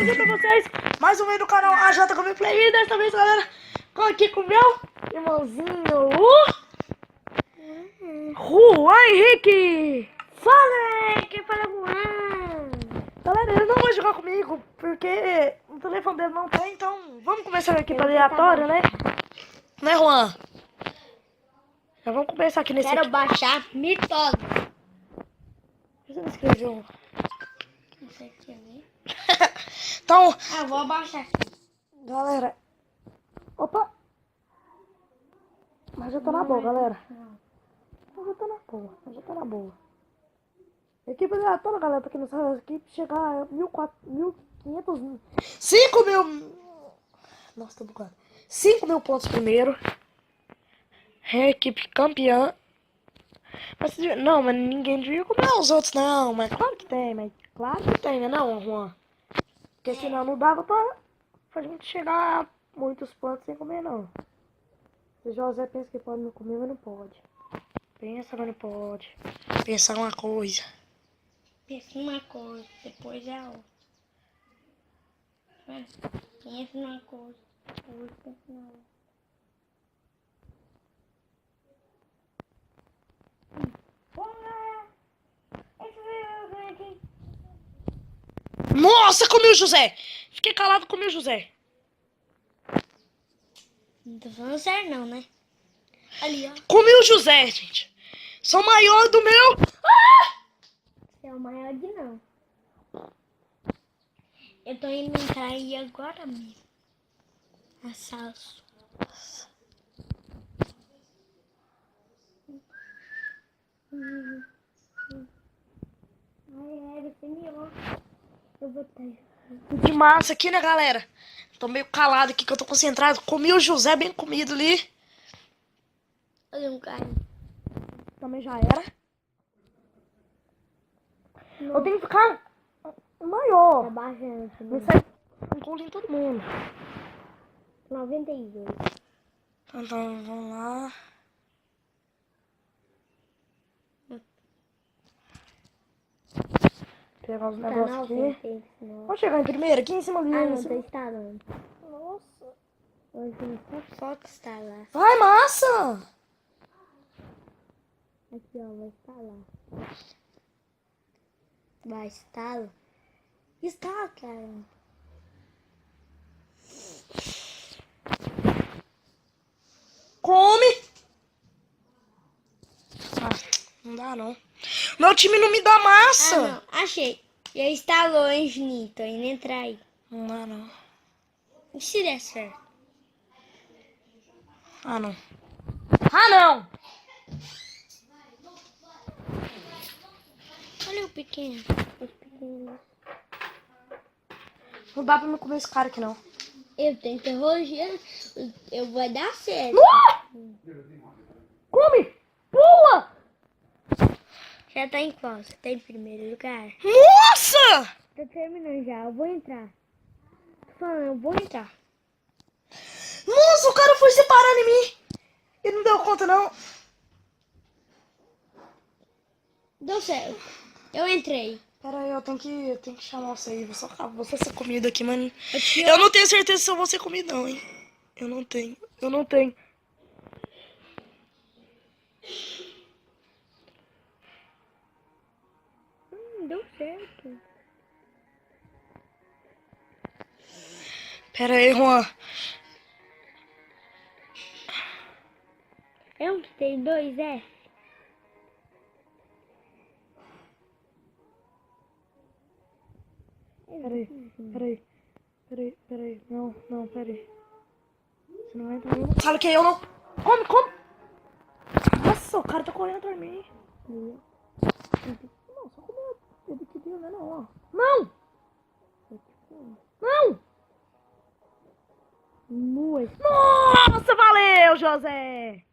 aqui pra vocês mais um vídeo do canal AJ Gameplay. E desta vez, galera, tô aqui com o meu irmãozinho, o Juan Henrique. Fala, quem fala Juan? Galera, ele não vai jogar comigo porque o telefone dele não tem, então vamos começar aqui para aleatório, né? Né, Juan? Já vamos começar aqui nesse Quero aqui. baixar mitose. Você não escreveu? Não sei o que, né? Então, Ah, vou abaixar aqui. galera. Opa! Mas já tá na boa, galera. Mas já tá na boa, mas já tá na boa. Equipe aleatória, galera, pra quem não sabe, a equipe chegar a 1.500... 5 mil... Nossa, tô bugado. 5 mil pontos primeiro. É a equipe campeã. Mas, não, mas ninguém devia comer os outros, não. Mas claro que tem, né, não, Juan? Porque senão não dava pra gente chegar a muitos pontos sem comer, não. O José pensa que pode não comer, mas não pode. Pensa, mas não pode. Pensar uma coisa. Pensa numa coisa, depois é outra. Pensa numa coisa, depois pensa na outra. Nossa, comi o José! Fiquei calado, comi o José. Não tô falando sério não, né? Ali, ó. Comi o José, gente. Sou maior do meu... Você é o maior de não. Eu tô indo entrar aí agora mesmo. A salsa. Ai, você me ouve. Eu vou estar. De massa aqui, né, galera? Tô meio calado aqui, que eu tô concentrado. Comi o José bem comido ali. Olha um cara. Também já era. Não. Eu tenho que ficar maior. Tá baixando. Não sai encontro em todo mundo. 92. Então, vamos lá. Pegar os negócios aqui. Vamos chegar em primeiro, aqui em cima ali. Ah, em não, cima. tô instalando. Nossa. Hoje não só que instalar. Vai, massa! Aqui, ó, vou instalar. Vai, instala. Instala, cara. Come! Ah, não dá não. Meu time não me dá massa! Ah, não, achei. Já instalou, hein, Juninho? Tô indo entrar aí. Não dá não. E se der certo? Ah, não. Ah, não! Olha o pequeno. Os pequenos. Não dá pra me comer esse cara aqui, não. Eu tenho terrorgia. Eu vou dar certo. Come! Pula! Já tá em qual? Você tá em primeiro lugar? Nossa! Tô terminando já. Eu vou entrar. Tô falando, eu vou entrar. Nossa, o cara foi separando em mim. Ele não deu conta, não. Deu certo. Eu entrei. Pera aí, eu tenho que chamar você aí. Vou só ser comida aqui, mano. Eu Eu não tenho certeza se eu vou ser comido, não, hein. Eu não tenho. Deu certo. Pera aí, Juan. É um que tem dois F. Pera aí. Não, pera aí. Você não vai entrar aí. Fala que é eu, não. Come. Nossa, o cara tá correndo atrás de mim. Não, só comer ele que deu, né, não, ó. Não! Nossa, valeu, José!